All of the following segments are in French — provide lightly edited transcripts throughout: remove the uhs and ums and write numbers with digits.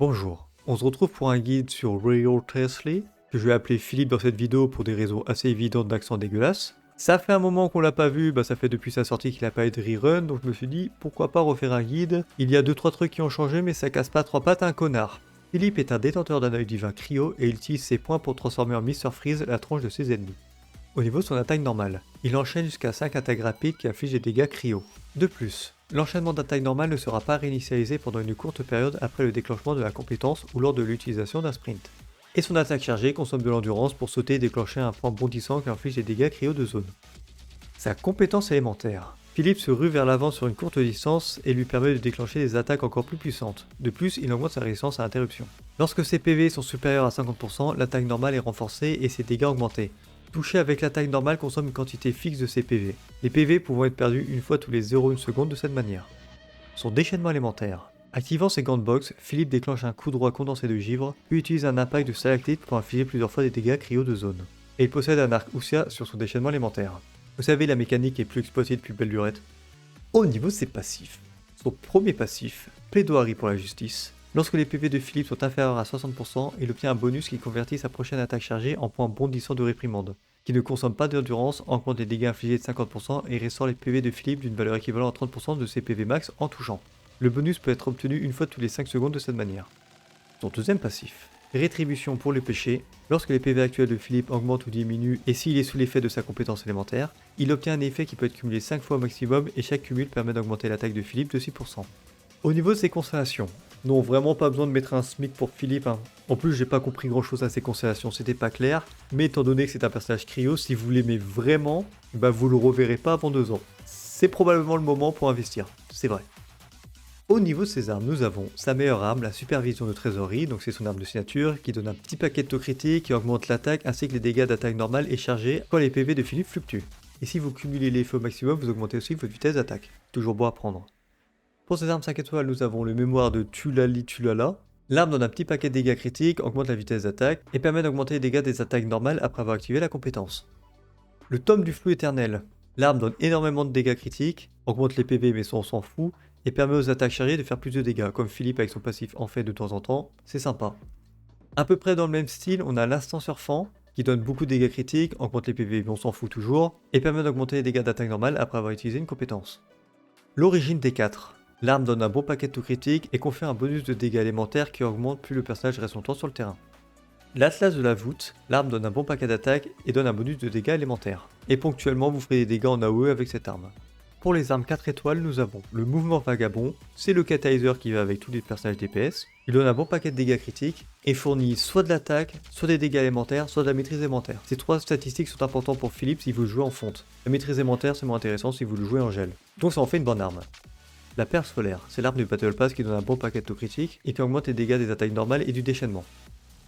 Bonjour, on se retrouve pour un guide sur Real Tesla, que je vais appeler Philippe dans cette vidéo pour des raisons assez évidentes d'accent dégueulasse. Ça fait un moment qu'on l'a pas vu, ça fait depuis sa sortie qu'il a pas été rerun, donc je me suis dit pourquoi pas refaire un guide. Il y a 2-3 trucs qui ont changé mais ça casse pas 3 pattes à un connard. Philippe est un détenteur d'un œil divin cryo et il utilise ses points pour transformer en Mr Freeze la tronche de ses ennemis. Au niveau de son attaque normale, il enchaîne jusqu'à 5 attaques rapides qui infligent des dégâts cryo. De plus, l'enchaînement d'attaque normale ne sera pas réinitialisé pendant une courte période après le déclenchement de la compétence ou lors de l'utilisation d'un sprint. Et son attaque chargée consomme de l'endurance pour sauter et déclencher un point bondissant qui inflige des dégâts cryo de zone. Sa compétence élémentaire. Philippe se rue vers l'avant sur une courte distance et lui permet de déclencher des attaques encore plus puissantes. De plus, il augmente sa résistance à interruption. Lorsque ses PV sont supérieurs à 50%, l'attaque normale est renforcée et ses dégâts augmentés. Toucher avec l'attaque normale consomme une quantité fixe de ses PV, les PV pouvant être perdus une fois tous les 0,1 seconde de cette manière. Son déchaînement élémentaire. Activant ses gants de boxe, Philippe déclenche un coup droit condensé de givre, puis utilise un impact de stalactite pour infliger plusieurs fois des dégâts cryo de zone. Et il possède un arc Usia sur son déchaînement élémentaire. Vous savez, la mécanique est plus exploitée depuis belle lurette. Au niveau de ses passifs. Son premier passif, plaidoirie pour la justice. Lorsque les PV de Philippe sont inférieurs à 60%, il obtient un bonus qui convertit sa prochaine attaque chargée en point bondissant de réprimande, qui ne consomme pas d'endurance, augmente les dégâts infligés de 50% et ressort les PV de Philippe d'une valeur équivalente à 30% de ses PV max en touchant. Le bonus peut être obtenu une fois tous les 5 secondes de cette manière. Son deuxième passif, rétribution pour le péché. Lorsque les PV actuels de Philippe augmentent ou diminuent et s'il est sous l'effet de sa compétence élémentaire, il obtient un effet qui peut être cumulé 5 fois au maximum et chaque cumul permet d'augmenter l'attaque de Philippe de 6%. Au niveau de ses constellations, non, vraiment pas besoin de mettre un SMIC pour Philippe. En plus, j'ai pas compris grand chose à ses constellations, c'était pas clair. Mais étant donné que c'est un personnage cryo, si vous l'aimez vraiment, vous le reverrez pas avant 2 ans. C'est probablement le moment pour investir, c'est vrai. Au niveau de ses armes, nous avons sa meilleure arme, la supervision de trésorerie, donc c'est son arme de signature, qui donne un petit paquet de taux critiques, qui augmente l'attaque ainsi que les dégâts d'attaque normale et chargée quand les PV de Philippe fluctuent. Et si vous cumulez l'effet au maximum, vous augmentez aussi votre vitesse d'attaque. Toujours bon à prendre. Pour ces armes 5 étoiles, nous avons le mémoire de Tulali Tulala. L'arme donne un petit paquet de dégâts critiques, augmente la vitesse d'attaque et permet d'augmenter les dégâts des attaques normales après avoir activé la compétence. Le tome du flou éternel. L'arme donne énormément de dégâts critiques, augmente les PV mais ça on s'en fout, et permet aux attaques chargées de faire plus de dégâts, comme Philippe avec son passif en fait de temps en temps, c'est sympa. À peu près dans le même style, on a l'instant surfant, qui donne beaucoup de dégâts critiques, augmente les PV mais on s'en fout toujours, et permet d'augmenter les dégâts d'attaque normale après avoir utilisé une compétence. L'origine des 4. L'arme donne un bon paquet de tout critique et confère un bonus de dégâts élémentaires qui augmente plus le personnage reste longtemps sur le terrain. L'Atlas de la voûte, l'arme donne un bon paquet d'attaques et donne un bonus de dégâts élémentaires. Et ponctuellement vous ferez des dégâts en AOE avec cette arme. Pour les armes 4 étoiles, nous avons le mouvement vagabond, c'est le catalyseur qui va avec tous les personnages DPS. Il donne un bon paquet de dégâts critiques et fournit soit de l'attaque, soit des dégâts élémentaires, soit de la maîtrise élémentaire. Ces 3 statistiques sont importantes pour Philippe si vous le jouez en fonte. La maîtrise élémentaire c'est moins intéressant si vous le jouez en gel. Donc ça en fait une bonne arme. La perle solaire, c'est l'arme du Battle Pass qui donne un bon paquet de taux critiques et qui augmente les dégâts des attaques normales et du déchaînement.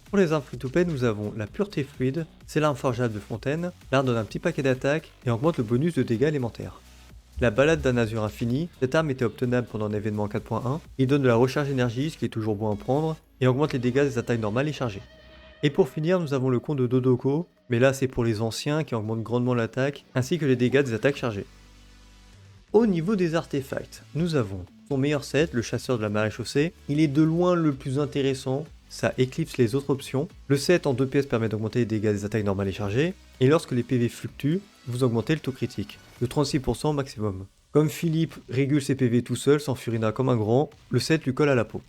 Pour les armes free-to-play, nous avons la pureté fluide, c'est l'arme forgeable de Fontaine, l'arme donne un petit paquet d'attaques et augmente le bonus de dégâts élémentaires. La balade d'un azur infini, cette arme était obtenable pendant l'événement 4.1, il donne de la recharge d'énergie, ce qui est toujours bon à prendre, et augmente les dégâts des attaques normales et chargées. Et pour finir, nous avons le con de Dodoko, mais là c'est pour les anciens qui augmentent grandement l'attaque, ainsi que les dégâts des attaques chargées. Au niveau des artefacts, nous avons son meilleur set, le chasseur de la maréchaussée. Il est de loin le plus intéressant, ça éclipse les autres options. Le set en 2 pièces permet d'augmenter les dégâts des attaques normales et chargées. Et lorsque les PV fluctuent, vous augmentez le taux critique, de 36% au maximum. Comme Philippe régule ses PV tout seul, sans Furina comme un grand, le set lui colle à la peau.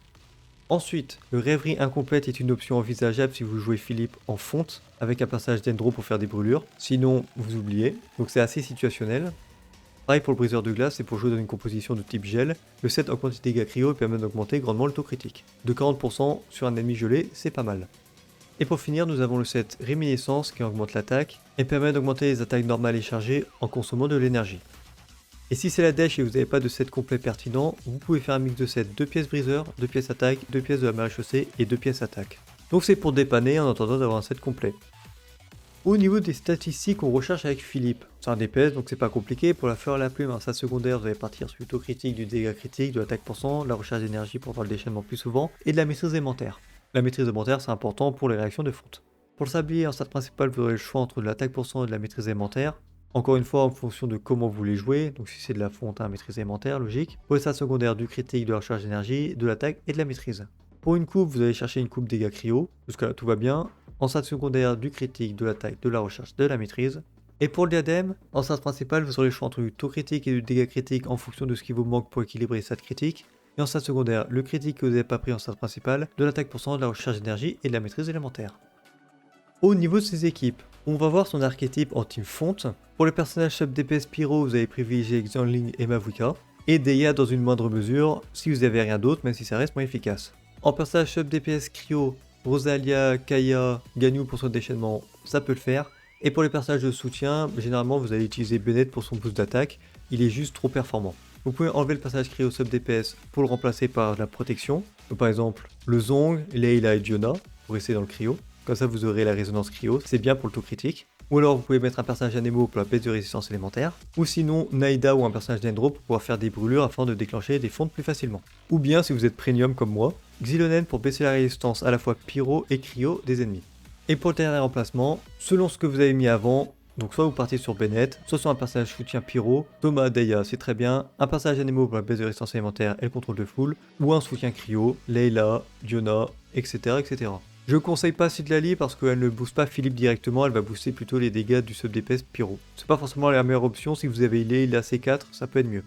Ensuite, le rêverie incomplète est une option envisageable si vous jouez Philippe en fonte, avec un passage d'Endro pour faire des brûlures. Sinon, vous oubliez, donc c'est assez situationnel. Pareil pour le briseur de glace, c'est pour jouer dans une composition de type gel. Le set augmente les dégâts cryo et permet d'augmenter grandement le taux critique. De 40% sur un ennemi gelé, c'est pas mal. Et pour finir, nous avons le set réminiscence qui augmente l'attaque et permet d'augmenter les attaques normales et chargées en consommant de l'énergie. Et si c'est la dèche et vous n'avez pas de set complet pertinent, vous pouvez faire un mix de set 2 pièces briseur, 2 pièces attaque, 2 pièces de la maréchaussée et 2 pièces attaque. Donc c'est pour dépanner en attendant d'avoir un set complet. Au niveau des statistiques, on recherche avec Philippe. C'est un DPS, donc c'est pas compliqué. Pour la fleur à la plume, sa secondaire, vous allez partir sur le taux critique, du dégât critique, de l'attaque %, de la recharge d'énergie pour avoir le déchaînement plus souvent, et de la maîtrise élémentaire. La maîtrise élémentaire, c'est important pour les réactions de fonte. Pour le sablier, en stade principal, vous aurez le choix entre de l'attaque % et de la maîtrise élémentaire. Encore une fois, en fonction de comment vous voulez jouer, donc si c'est de la fonte, maîtrise élémentaire, logique. Pour les stades secondaires, du critique, de la recharge d'énergie, de l'attaque et de la maîtrise. Pour une coupe, vous allez chercher une coupe dégâts cryo, jusqu'à là tout va bien. En stade secondaire, du critique, de l'attaque, de la recherche, de la maîtrise. Et pour le diadème, en stade principal, vous aurez le choix entre du taux critique et du dégât critique en fonction de ce qui vous manque pour équilibrer les stats critiques. Et en stade secondaire, le critique que vous n'avez pas pris en stade principal, de l'attaque %, de la recherche d'énergie et de la maîtrise élémentaire. Au niveau de ses équipes, on va voir son archétype en team fonte. Pour les personnages sub DPS Pyro, vous allez privilégier Xiangling et Mavuka. Et Deya dans une moindre mesure, si vous n'avez rien d'autre, même si ça reste moins efficace. En personnage sub DPS Cryo, Rosalia, Kaya, Ganyu pour son déchaînement, ça peut le faire. Et pour les personnages de soutien, généralement vous allez utiliser Bennett pour son boost d'attaque, il est juste trop performant. Vous pouvez enlever le personnage Cryo sub DPS pour le remplacer par la protection. Donc par exemple, le Zong, Layla et Diona, pour rester dans le Cryo. Comme ça vous aurez la résonance Cryo, c'est bien pour le taux critique. Ou alors vous pouvez mettre un personnage Anemo pour la baisse de résistance élémentaire. Ou sinon Naida ou un personnage d'Endro pour pouvoir faire des brûlures afin de déclencher des fontes plus facilement. Ou bien si vous êtes premium comme moi, Xilonen pour baisser la résistance à la fois pyro et cryo des ennemis. Et pour le dernier remplacement, selon ce que vous avez mis avant, donc soit vous partez sur Bennett, soit sur un personnage soutien pyro, Thomas Deya c'est très bien, un personnage Anemo pour la baisse de résistance élémentaire et le contrôle de foule, ou un soutien cryo, Layla, Diona, etc. etc. Je conseille pas Citlali parce qu'elle ne booste pas Philippe directement, elle va booster plutôt les dégâts du sub DPS pyro. C'est pas forcément la meilleure option, si vous avez Layla C4, ça peut être mieux.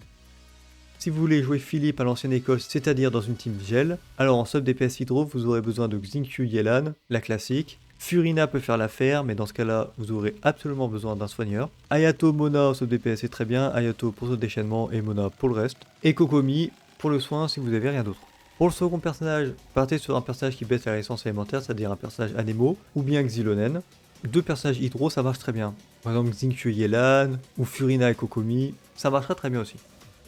Si vous voulez jouer Philippe à l'ancienne école, c'est-à-dire dans une team gel, alors en sub DPS Hydro, vous aurez besoin de Xingqiu Yelan, la classique. Furina peut faire l'affaire, mais dans ce cas-là, vous aurez absolument besoin d'un soigneur. Ayato Mona au sub DPS c'est très bien, Ayato pour son déchaînement et Mona pour le reste. Et Kokomi pour le soin si vous avez rien d'autre. Pour le second personnage, partez sur un personnage qui baisse la résistance élémentaire, c'est-à-dire un personnage Anemo, ou bien Xilonen. Deux personnages Hydro, ça marche très bien. Par exemple Xingqiu Yelan, ou Furina et Kokomi, ça marchera très bien aussi.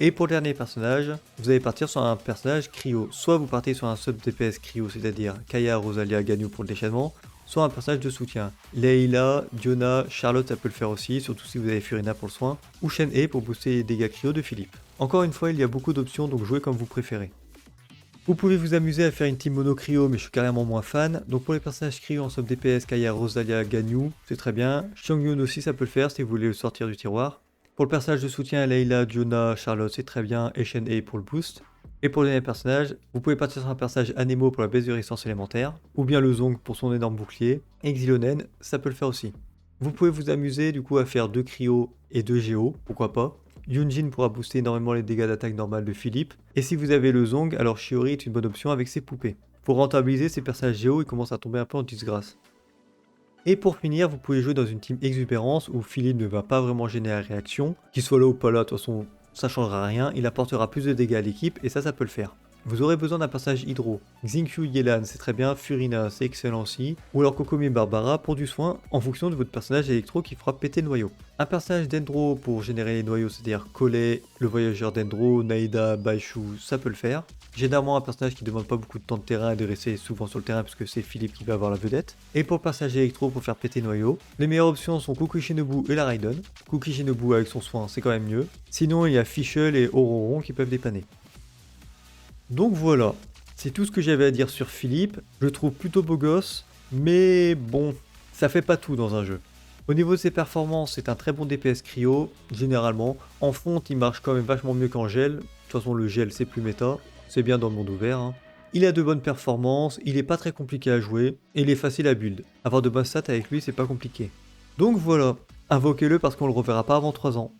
Et pour le dernier personnage, vous allez partir sur un personnage cryo. Soit vous partez sur un sub DPS cryo, c'est-à-dire Kaya, Rosalia, Ganyu pour le déchaînement, soit un personnage de soutien. Layla, Diona, Charlotte ça peut le faire aussi, surtout si vous avez Furina pour le soin, ou Shen-Hei pour booster les dégâts cryo de Philippe. Encore une fois, il y a beaucoup d'options, donc jouez comme vous préférez. Vous pouvez vous amuser à faire une team mono cryo, mais je suis carrément moins fan. Donc pour les personnages cryo en sub DPS, Kaya, Rosalia, Ganyu, c'est très bien. Xiangyun aussi ça peut le faire si vous voulez le sortir du tiroir. Pour le personnage de soutien, Layla, Diona, Charlotte, c'est très bien, et Shen-Hei pour le boost. Et pour le dernier personnage, vous pouvez partir sur un personnage Anemo pour la baisse de résistance élémentaire, ou bien le Zong pour son énorme bouclier, et Xilonen, ça peut le faire aussi. Vous pouvez vous amuser du coup à faire 2 cryo et 2 géo, pourquoi pas. Yunjin pourra booster énormément les dégâts d'attaque normales de Philippe, et si vous avez le Zong, alors Shiori est une bonne option avec ses poupées. Pour rentabiliser ces personnages géo, ils commencent à tomber un peu en disgrâce. Et pour finir, vous pouvez jouer dans une team exubérance où Philippe ne va pas vraiment gêner la réaction. Qu'il soit là ou pas là, de toute façon, ça changera rien. Il apportera plus de dégâts à l'équipe et ça peut le faire. Vous aurez besoin d'un personnage Hydro. Xingqiu Yelan, c'est très bien. Furina, c'est excellent aussi. Ou alors Kokomi Barbara pour du soin en fonction de votre personnage électro qui fera péter le noyau. Un personnage d'Endro pour générer les noyaux, c'est-à-dire Collet, le voyageur d'Endro, Naida, Baishu, ça peut le faire. Généralement un personnage qui demande pas beaucoup de temps de terrain et de rester souvent sur le terrain puisque c'est Philippe qui va avoir la vedette. Et pour le personnage électro pour faire péter le noyau, les meilleures options sont Kukui Shinobu et la Raiden. Kukui Shinobu avec son soin, c'est quand même mieux. Sinon il y a Fischl et Ororon qui peuvent dépanner. Donc voilà, c'est tout ce que j'avais à dire sur Philippe. Je le trouve plutôt beau gosse, mais bon, ça fait pas tout dans un jeu. Au niveau de ses performances, c'est un très bon DPS cryo, généralement. En fonte, il marche quand même vachement mieux qu'en gel. De toute façon, le gel, c'est plus méta. C'est bien dans le monde ouvert. Hein. Il a de bonnes performances, il est pas très compliqué à jouer, et il est facile à build. Avoir de bonnes stats avec lui, c'est pas compliqué. Donc voilà, invoquez-le parce qu'on le reverra pas avant 3 ans.